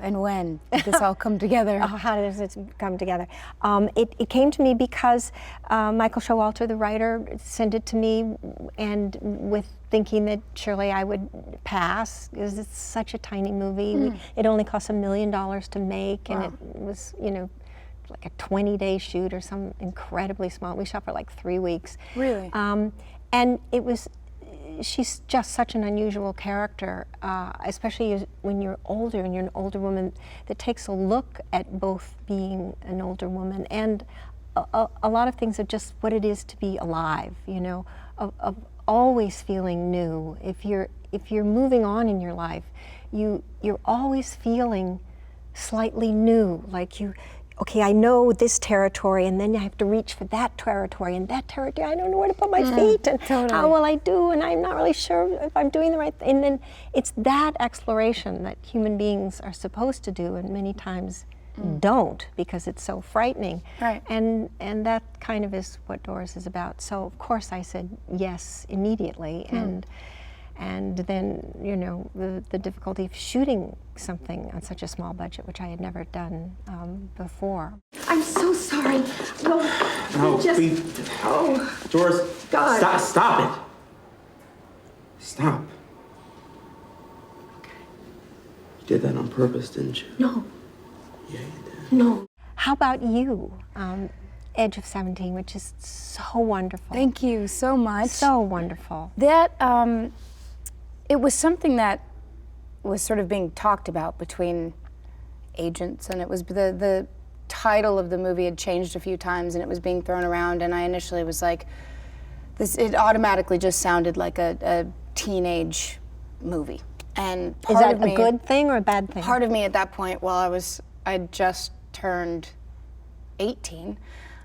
and when did this all come together? How does it come together? It came to me because Michael Showalter, the writer, sent it to me, and with thinking that surely I would pass, because it's such a tiny movie. It only cost $1 million to make, and it was, you know, like a 20-day shoot or some incredibly small. We shot for like 3 weeks. Really? And it was, she's just such an unusual character, especially when you're older and you're an older woman, that takes a look at both being an older woman and a lot of things of just what it is to be alive, you know, of always feeling new. If you're moving on in your life, you're always feeling slightly new, like okay, I know this territory, and then I have to reach for that territory, and that territory, I don't know where to put my feet, and how will I do, and I'm not really sure if I'm doing the right thing. And then it's that exploration that human beings are supposed to do, and many times don't, because it's so frightening. Right. And that kind of is what Doris is about. So of course I said yes immediately, and then, you know, the difficulty of shooting something on such a small budget, which I had never done before. I'm so sorry. No, Doris, God. Stop it. Stop. Okay. You did that on purpose, didn't you? No. Yeah, you did. No. How about you? Edge of 17, which is so wonderful. Thank you so much. So wonderful. That, it was something that was sort of being talked about between agents, and it was the title of the movie had changed a few times, and it was being thrown around, and I initially was like, it automatically just sounded like a teenage movie. And Is that a good thing or a bad thing? Part of me at that point, while I'd just turned 18,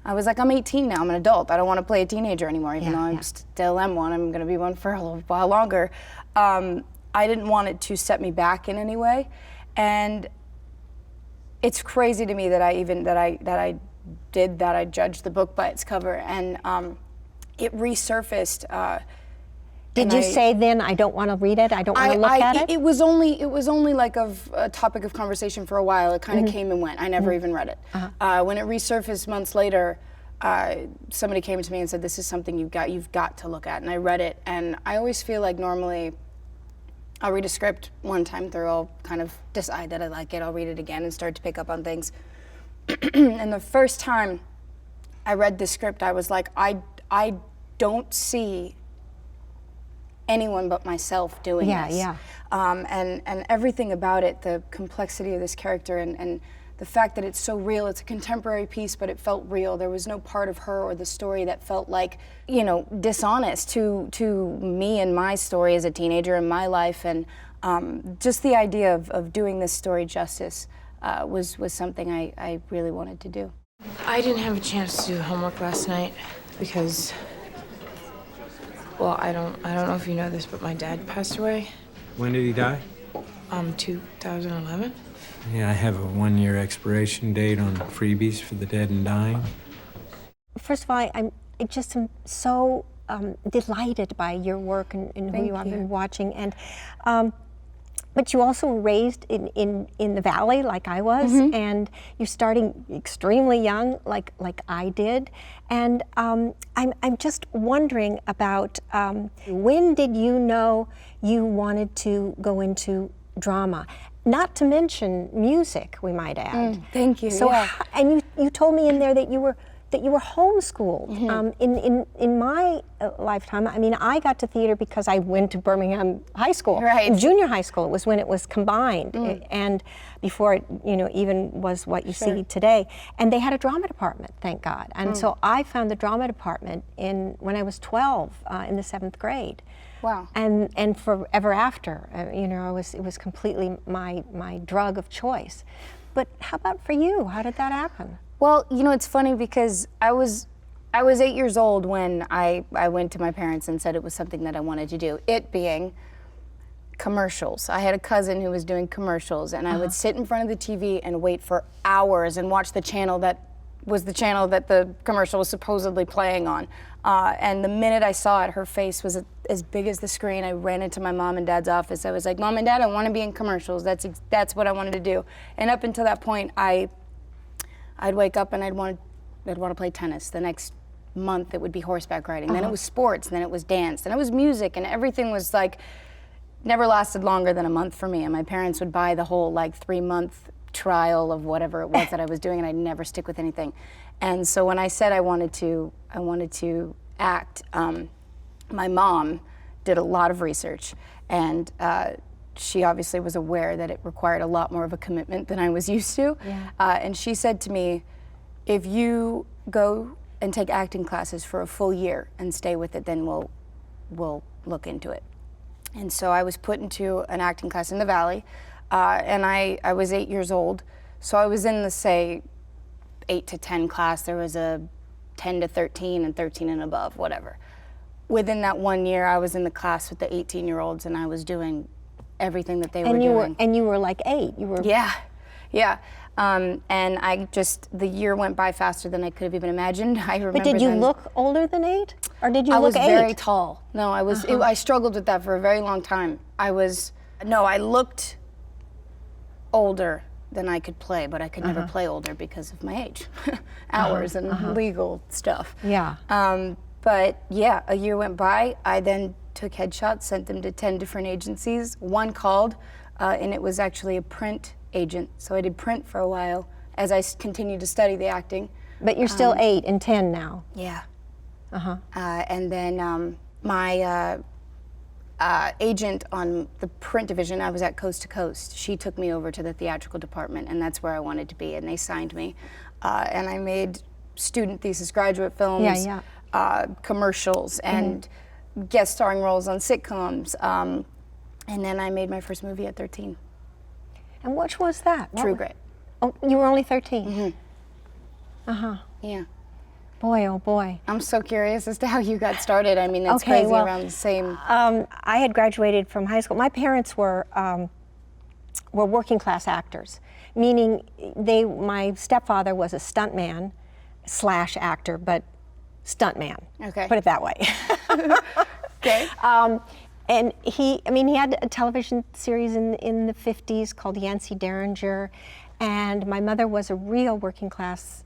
I was like, I'm 18 now, I'm an adult. I don't want to play a teenager anymore, even though I still am one. I'm going to be one for a little while longer. I didn't want it to set me back in any way. And it's crazy to me that I judged the book by its cover, and it resurfaced. Did you say then, I don't want to read it, I don't want to look at it? It was only like a topic of conversation for a while. It kind of came and went. I never even read it. When it resurfaced months later, somebody came to me and said, this is something you've got to look at. And I read it, and I always feel like normally I'll read a script one time through, I'll kind of decide that I like it, I'll read it again and start to pick up on things. And the first time I read the script, I was like, I don't see anyone but myself doing this. And everything about it, the complexity of this character, and the fact that it's so real. It's a contemporary piece, but it felt real. There was no part of her or the story that felt like, you know, dishonest to me and my story as a teenager in my life. And just the idea of doing this story justice was something I really wanted to do. I didn't have a chance to do homework last night because, well, I don't know if you know this, but my dad passed away. When did he die? 2011. Yeah, I have a 1-year expiration date on freebies for the dead and dying. First of all, I just am so delighted by your work and who you have been watching. And but you also were raised in the Valley like I was, and you're starting extremely young like I did. And I'm just wondering about when did you know you wanted to go into drama? Not to mention music, we might add. Thank you. So, and you told me in there that you were homeschooled. In my lifetime, I mean, I got to theater because I went to Birmingham High School, junior high school. It was when it was combined, and before it, you know, even was what you see today. And they had a drama department, thank God. And so I found the drama department when I was 12, in the 7th grade. Wow. And forever after, you know, it was completely my drug of choice. But how about for you? How did that happen? Well, you know, it's funny because I was 8 years old when I went to my parents and said it was something that I wanted to do. It being commercials. I had a cousin who was doing commercials, and I would sit in front of the TV and wait for hours and watch the channel that was the channel that the commercial was supposedly playing on. And the minute I saw it, her face was as big as the screen. I ran into my mom and dad's office. I was like, Mom and Dad, I want to be in commercials. That's what I wanted to do. And up until that point, I'd wake up and I'd want to play tennis. The next month it would be horseback riding. Then it was sports. Then it was dance. Then it was music. And everything was like, never lasted longer than a month for me. And my parents would buy the whole like 3-month trial of whatever it was that I was doing, and I'd never stick with anything. And so when I said I wanted to act, my mom did a lot of research, and she obviously was aware that it required a lot more of a commitment than I was used to. Yeah. And she said to me, if you go and take acting classes for a full year and stay with it, then we'll look into it. And so I was put into an acting class in the Valley, and I was 8 years old. So I was in the, say, 8 to 10 class. There was a 10 to 13 and 13 and above, whatever. Within that 1 year, I was in the class with the 18-year-olds, and I was doing everything that they were doing. And you were like 8. You were. Yeah, yeah. And the year went by faster than I could have even imagined. I remember. But did you look older than 8, or did you look 8? I was very tall. No, I was. I struggled with that for a very long time. I looked older than I could play, but I could never play older because of my age, hours and legal stuff. Yeah. But yeah, a year went by. I then took headshots, sent them to 10 different agencies. One called, and it was actually a print agent. So I did print for a while as I continued to study the acting. But you're still 8 and 10 now. Yeah. And then my agent on the print division, I was at Coast to Coast. She took me over to the theatrical department, and that's where I wanted to be. And they signed me, and I made student thesis graduate films, commercials, and guest starring roles on sitcoms. And then I made my first movie at 13. And which was that? True Grit. Oh, you were only 13. Yeah. Boy, oh boy. I'm so curious as to how you got started. I mean, it's Okay, crazy well, around the same. I had graduated from high school. My parents were working class actors, meaning my stepfather was a stuntman / actor, but stuntman. Okay. Put it that way. Okay. And he had a television series in the 50s called Yancey Derringer, and my mother was a real working class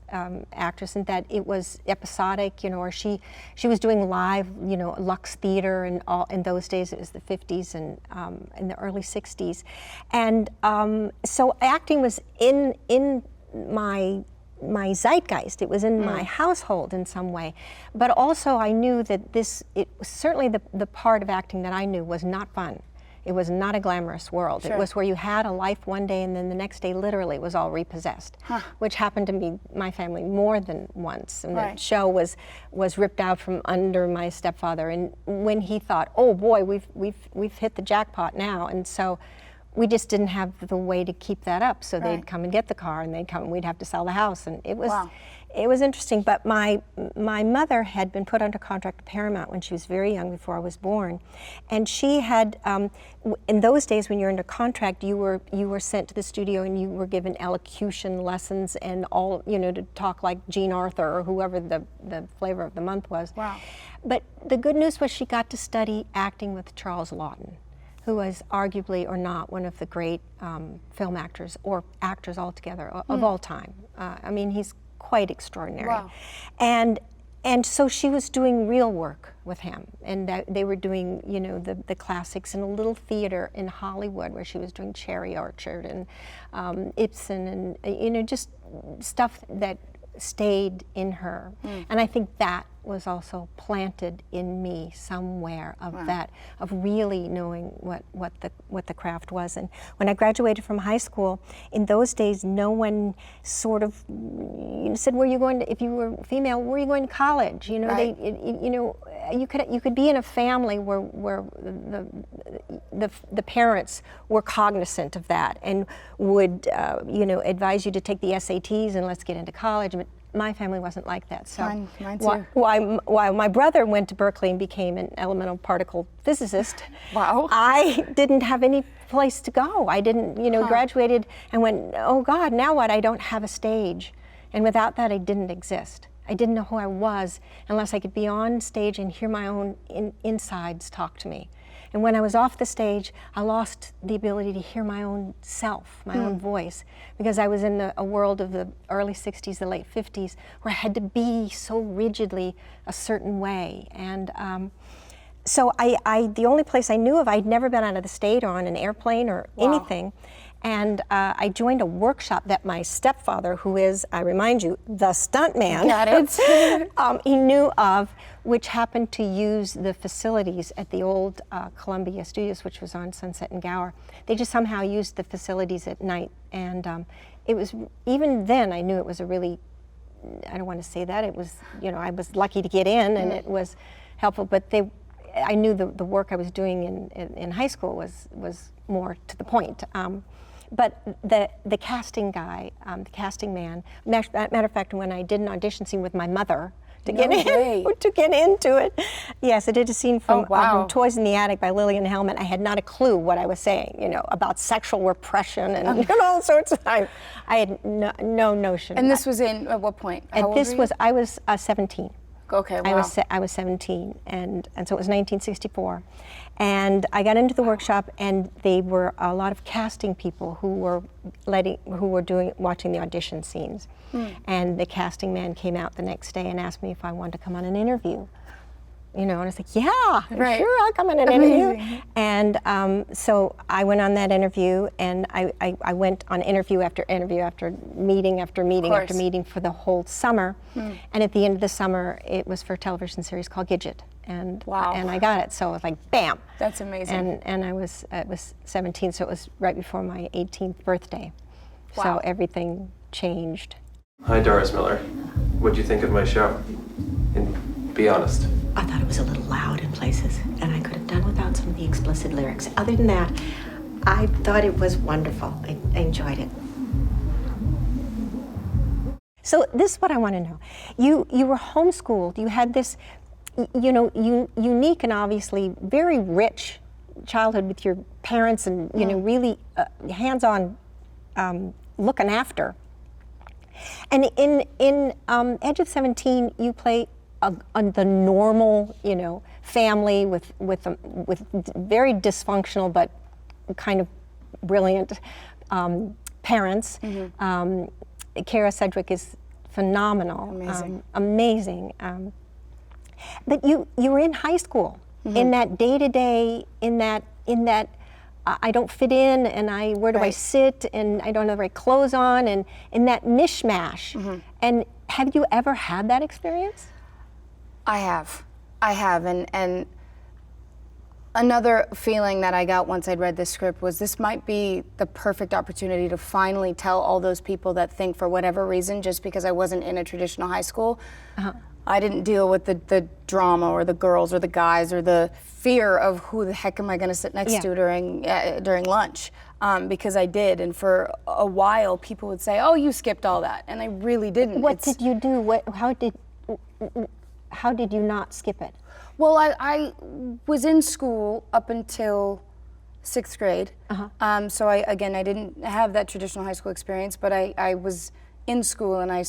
actress in that it was episodic, or she was doing live, Lux Theater, and all in those days it was the 50s and in the early 60s, and so acting was in my zeitgeist. It was in my household in some way, but also I knew that it was certainly the part of acting that I knew was not fun. It was not a glamorous world. Sure. It was where you had a life one day and then the next day literally was all repossessed, which happened to my family more than once. And Right. the show was ripped out from under my stepfather, and when he thought, oh boy, we've hit the jackpot now, and so we just didn't have the way to keep that up. So Right. they'd come and get the car, and they'd come, and we'd have to sell the house, and it was. Wow. It was interesting, but my mother had been put under contract to Paramount when she was very young, before I was born, and she had, in those days when you're under contract, you were sent to the studio and you were given elocution lessons and all, to talk like Jean Arthur or whoever the flavor of the month was. Wow. But the good news was she got to study acting with Charles Laughton, who was arguably or not one of the great film actors or actors altogether of all time. I mean, he's quite extraordinary. Wow. And so she was doing real work with him, and they were doing, the classics in a little theater in Hollywood where she was doing Cherry Orchard and Ibsen and, just stuff that stayed in her. And I think that was also planted in me somewhere of that, of really knowing what the craft was. And when I graduated from high school, in those days, no one sort of said, "Where are you going to?" If you were female, where are you going to college? Right. You could be in a family where the parents were cognizant of that and would advise you to take the SATs and let's get into college. But my family wasn't like that. So Mine too. while my brother went to Berkeley and became an elemental particle physicist, Wow. I didn't have any place to go. I didn't, graduated and went, oh God, now what? I don't have a stage. And without that, I didn't exist. I didn't know who I was unless I could be on stage and hear my own insides talk to me. And when I was off the stage, I lost the ability to hear my own self, my own voice, because I was in a world of the early 60s, the late 50s, where I had to be so rigidly a certain way. And so the only place I knew of, I'd never been out of the state or on an airplane or anything. And I joined a workshop that my stepfather, who is, I remind you, the stuntman, he knew of, which happened to use the facilities at the old Columbia Studios, which was on Sunset and Gower. They just somehow used the facilities at night. And it was, even then, I knew it was a really, I don't want to say that, it was, you know, I was lucky to get in and it was helpful, but I knew the work I was doing in high school was more to the point. But the casting guy, the casting man, matter of fact, when I did an audition scene with my mother to get into it, yes, I did a scene from Toys in the Attic by Lillian Hellman. I had not a clue what I was saying, you know, about sexual repression and all sorts of. I had no notion. And this was in at what point? How old were you? I was 17. Okay, wow. I was 17, and so it was 1964. And I got into the workshop, and they were a lot of casting people who were watching the audition scenes. And the casting man came out the next day and asked me if I wanted to come on an interview. You know, and I was like, yeah, sure, I'll come on an interview. And so I went on that interview, and I went on interview after interview after meeting after meeting after meeting for the whole summer. And at the end of the summer, it was for a television series called Gidget. And and I got it, so it was like, bam. That's amazing. And I was 17, so it was right before my 18th birthday. Wow. So everything changed. Hi, Doris Miller. What'd you think of my show? And be honest. I thought it was a little loud in places, and I could have done without some of the explicit lyrics. Other than that, I thought it was wonderful. I enjoyed it. So this is what I want to know. You were homeschooled. You had this, you know, unique and obviously very rich childhood with your parents, and you know, really hands-on looking after. And in Edge of 17, you play the normal, you know, family with very dysfunctional but kind of brilliant parents. Kara Sedgwick is phenomenal, amazing. But you were in high school, in that day-to-day, in that I don't fit in, and where do I sit, and I don't have the right clothes on, and in that mishmash. And have you ever had that experience? I have, and another feeling that I got once I'd read this script was this might be the perfect opportunity to finally tell all those people that think for whatever reason, just because I wasn't in a traditional high school, I didn't deal with the drama or the girls or the guys or the fear of who the heck am I going to sit next to during lunch, because I did. And for a while, people would say, "Oh, you skipped all that," and I really didn't. What did you do? How did you not skip it? Well, I was in school up until 6th grade. So I didn't have that traditional high school experience, but I was in school and I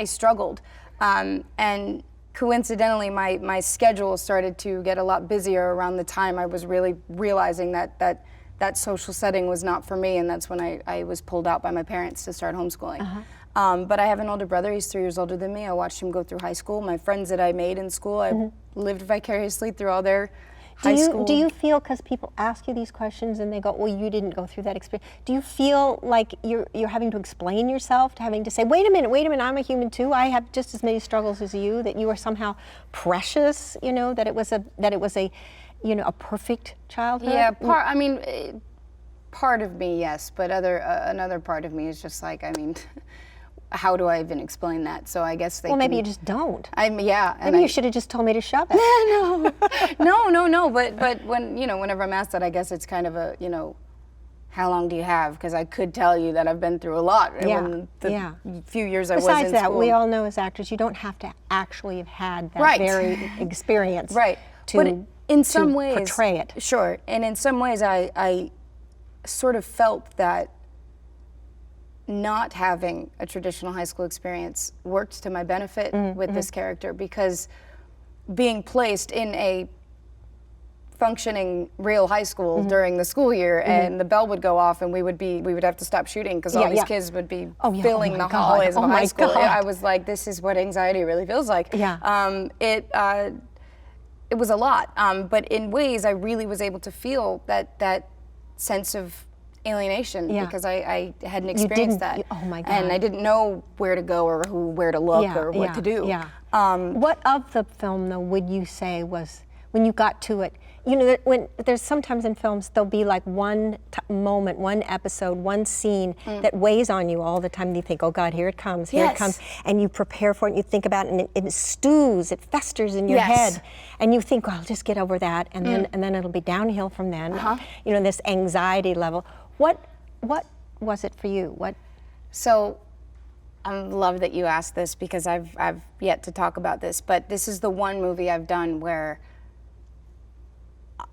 struggled. And coincidentally, my schedule started to get a lot busier around the time I was really realizing that social setting was not for me, and that's when I was pulled out by my parents to start homeschooling. But I have an older brother. He's 3 years older than me. I watched him go through high school. My friends that I made in school, I lived vicariously through all their high school. Do you feel, because people ask you these questions and they go, well, you didn't go through that experience, do you feel like you're having to explain yourself, having to say, wait a minute, I'm a human too, I have just as many struggles as you, that you are somehow precious, you know, that it was a you know, a perfect childhood? Yeah, part of me, yes, but another part of me is just like, I mean, how do I even explain that? So I guess maybe you just don't. Maybe you should have just told me to shove it. No. But when, you know, whenever I'm asked that, I guess it's kind of a, you know, how long do you have? Because I could tell you that I've been through a lot in the few years I was in school. Besides that, we all know as actors, you don't have to actually have had that very experience to in some ways portray it. Sure, and in some ways I sort of felt that not having a traditional high school experience worked to my benefit with this character, because being placed in a functioning real high school during the school year, and the bell would go off and we would have to stop shooting because all these kids would be filling the hallways of high school. I was like, this is what anxiety really feels like. It was a lot, but in ways I really was able to feel that sense of alienation because I hadn't experienced that. Oh my God. And I didn't know where to go or where to look or what to do. What of the film, though, would you say was, when you got to it, you know, when there's sometimes in films there'll be like one moment, one episode, one scene that weighs on you all the time, and you think, oh God, here it comes, here it comes, and you prepare for it, and you think about it, and it stews, it festers in your head, and you think, well, I'll just get over that, and then it'll be downhill from then. You know, this anxiety level. What was it for you? So, I love that you asked this, because I've yet to talk about this, but this is the one movie I've done where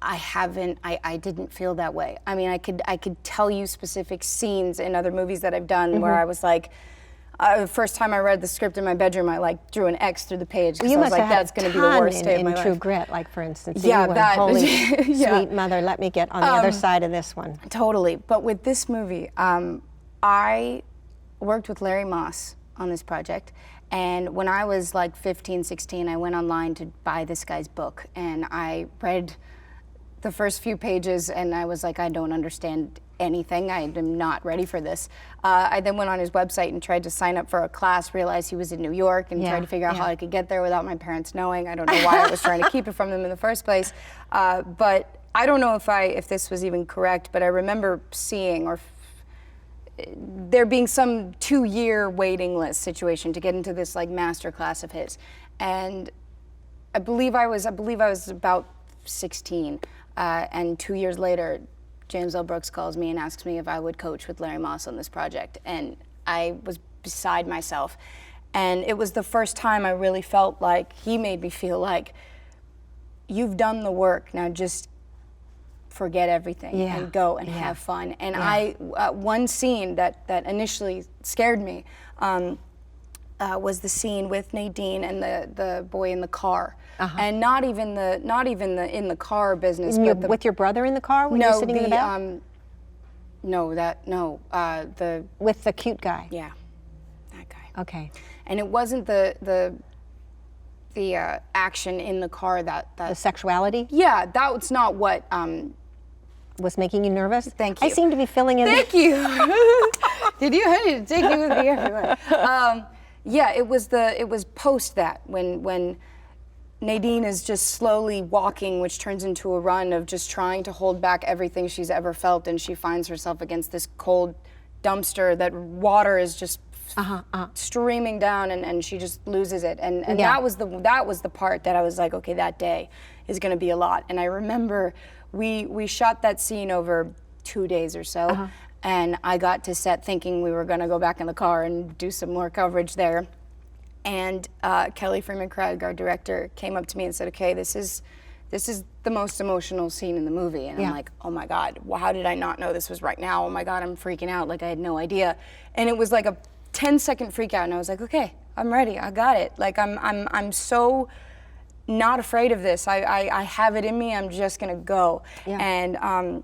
I didn't feel that way. I mean, I could tell you specific scenes in other movies that I've done where I was like, the first time I read the script in my bedroom, I like drew an X through the page because I was like, that's going to be the worst day of my life. True Grit, like for instance, holy sweet mother, let me get on the other side of this one. Totally, but with this movie, I worked with Larry Moss on this project, and when I was like 15, 16, I went online to buy this guy's book, and I read the first few pages, and I was like, I don't understand anything. I am not ready for this. I then went on his website and tried to sign up for a class, realized he was in New York, and tried to figure out how I could get there without my parents knowing. I don't know why I was trying to keep it from them in the first place. But I don't know if this was even correct, but I remember seeing there being some 2-year waiting list situation to get into this like master class of his. And I believe I was about 16. And 2 years later, James L. Brooks calls me and asks me if I would coach with Larry Moss on this project. And I was beside myself. And it was the first time I really felt like he made me feel like, you've done the work, now just forget everything and go and have fun. And one scene that initially scared me was the scene with Nadine and the boy in the car. And not even the in the car business. But with your brother in the car when you're sitting in the back? With the cute guy. Yeah, that guy. Okay. And it wasn't the action in the car that the sexuality. Yeah, that was not what was making you nervous. Thank you. I seem to be filling in. Thank you. Did you? I need to take you with me everywhere. Yeah, it was post that when Nadine is just slowly walking, which turns into a run of just trying to hold back everything she's ever felt, and she finds herself against this cold dumpster that water is just streaming down, and she just loses it. And that was the part that I was like, okay, that day is going to be a lot. And I remember we shot that scene over 2 days or so. And I got to set thinking we were going to go back in the car and do some more coverage there. And Kelly Freeman Craig, our director, came up to me and said, okay, this is the most emotional scene in the movie. And I'm like, oh my God, well, how did I not know this was right now? Oh my God, I'm freaking out, like I had no idea. And it was like a 10-second freak out, and I was like, okay, I'm ready, I got it. Like I'm so not afraid of this. I have it in me, I'm just gonna go. And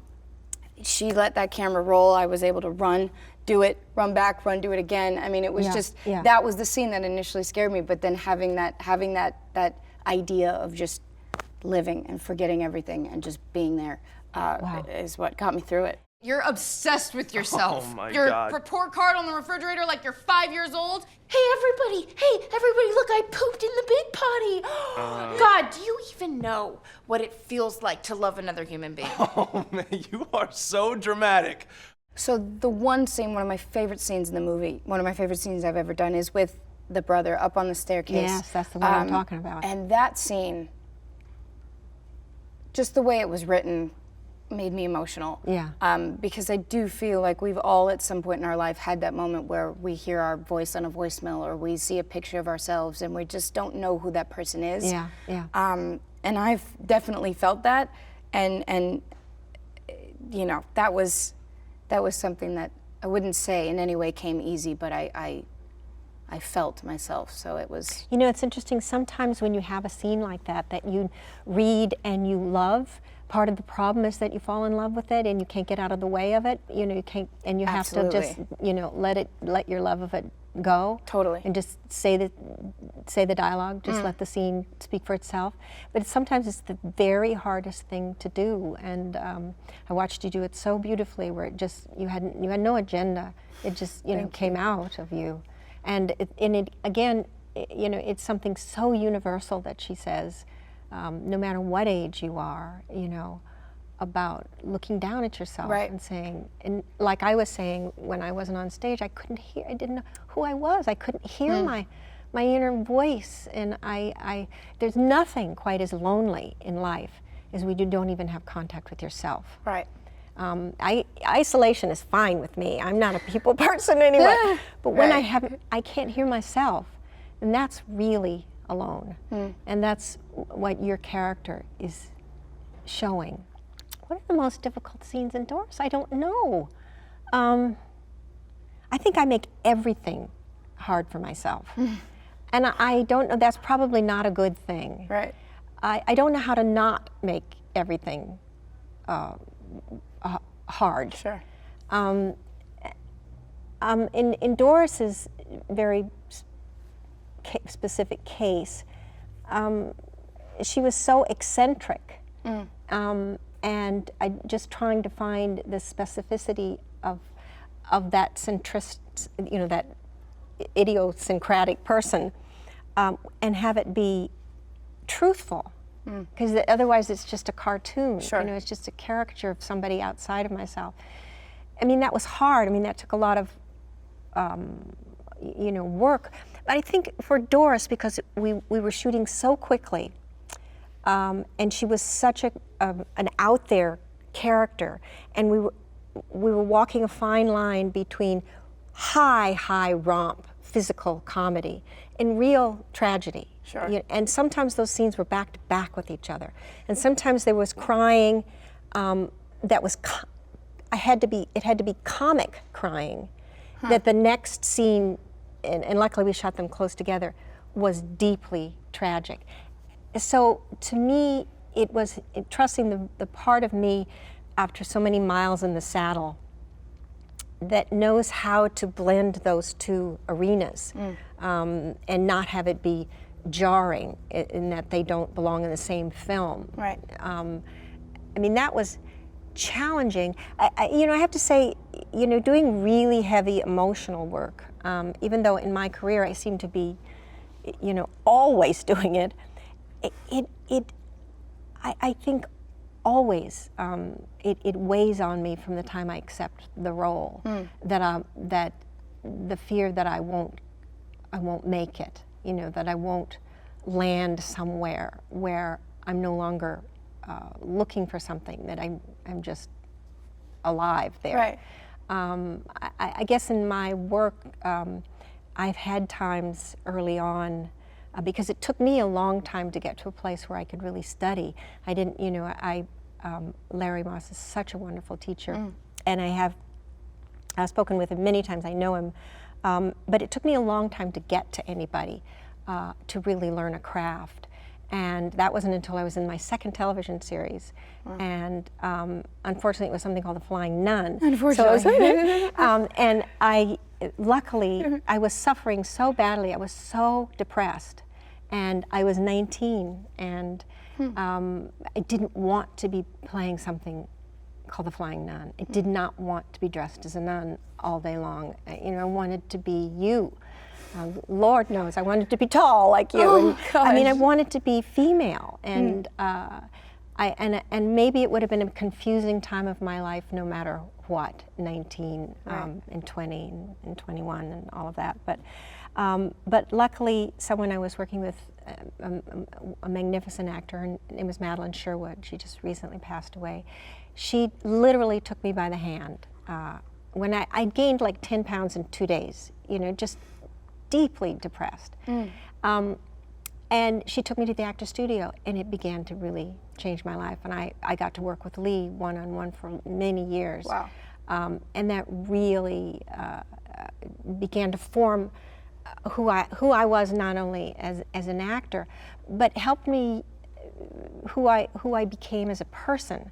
she let that camera roll. I was able to run, do it, run back, do it again. I mean, it was just, that was the scene that initially scared me, but then having that idea of just living and forgetting everything and just being there is what got me through it. You're obsessed with yourself. Oh my Your God. report card on the refrigerator like you're 5 years old. Hey everybody, look, I pooped in the big potty. God, do you even know what it feels like to love another human being? Oh man, you are so dramatic. So the one scene, one of my favorite scenes in the movie, one of my favorite scenes I've ever done is with the brother up on the staircase. Yes, that's the one I'm talking about. And that scene, just the way it was written, made me emotional. Because I do feel like we've all at some point in our life had that moment where we hear our voice on a voicemail or we see a picture of ourselves and we just don't know who that person is. And I've definitely felt that, and you know, that was something that I wouldn't say in any way came easy, but I felt myself, so it was. You know, it's interesting, sometimes when you have a scene like that you read and you love, part of the problem is that you fall in love with it and you can't get out of the way of it. You know, you can't, and you have to just, you know, let your love of it go. Totally. And just say the dialogue, just let the scene speak for itself. But sometimes it's the very hardest thing to do, and I watched you do it so beautifully, where it just, you had no agenda. It just, you know, came out of you. And again, you know, it's something so universal that she says, no matter what age you are, you know, about looking down at yourself and saying, and like I was saying when I wasn't on stage, I didn't know who I was. I couldn't hear my inner voice, and there's nothing quite as lonely in life as when you don't even have contact with yourself. Right. Isolation is fine with me. I'm not a people person anyway. But when I can't hear myself, and that's really alone. And that's what your character is showing. What are the most difficult scenes in Doris? I don't know. I think I make everything hard for myself. And I don't know, that's probably not a good thing. Right. I don't know how to not make everything hard. Sure. In Doris's very specific case, she was so eccentric, and just trying to find the specificity of that centrist, you know, that idiosyncratic person, and have it be truthful. Because otherwise it's just a cartoon. Sure. You know, it's just a caricature of somebody outside of myself. I mean, that was hard. I mean, that took a lot of, you know, work. But I think for Doris, because we were shooting so quickly, and she was such an out there character, and we were walking a fine line between high romp, physical comedy, and real tragedy. Sure. You know, and sometimes those scenes were back to back with each other, and sometimes there was crying that was it had to be comic crying, that the next scene, and luckily we shot them close together, was deeply tragic. So to me, it was trusting the part of me after so many miles in the saddle that knows how to blend those two arenas, and not have it be jarring in that they don't belong in the same film. Right. I mean, that was challenging. You know, I have to say, you know, doing really heavy emotional work, even though in my career I seem to be, you know, always doing it, I think always it weighs on me from the time I accept the role, that the fear that I won't make it, you know, that I won't land somewhere where I'm no longer looking for something, that I'm just alive there. Right. I guess in my work, I've had times early on, because it took me a long time to get to a place where I could really study. I didn't, you know, Larry Moss is such a wonderful teacher, and I've spoken with him many times, I know him, but it took me a long time to get to anybody to really learn a craft. And that wasn't until I was in my second television series. And unfortunately, it was something called The Flying Nun. Unfortunately. And luckily, I was suffering so badly. I was so depressed. And I was 19, and I didn't want to be playing something called The Flying Nun. I did not want to be dressed as a nun all day long. You know, I wanted to be you. Lord knows, I wanted to be tall like you. Oh, I mean, I wanted to be female, and and maybe it would have been a confusing time of my life, no matter what, 19 and 20 and 21 and all of that. But luckily, someone I was working with, a magnificent actor, her name was Madeline Sherwood. She just recently passed away. She literally took me by the hand when I gained like 10 pounds in 2 days. You know, just deeply depressed. And she took me to the actor studio, and it began to really change my life. And I got to work with Lee one-on-one for many years. Wow. and that really began to form who I was, not only as an actor, but helped me who I became as a person,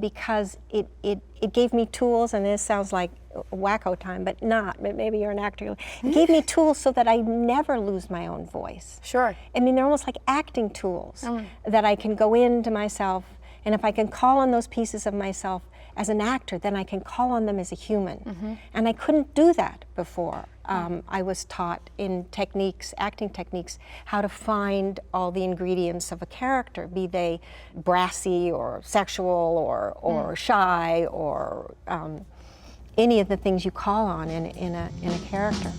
because it gave me tools, and this sounds like wacko time, but not. But maybe you're an actor. It gave me tools so that I never lose my own voice. Sure. I mean, they're almost like acting tools that I can go into myself, and if I can call on those pieces of myself as an actor, then I can call on them as a human. And I couldn't do that before. I was taught in techniques, acting techniques, how to find all the ingredients of a character, be they brassy or sexual or shy or any of the things you call on in a character.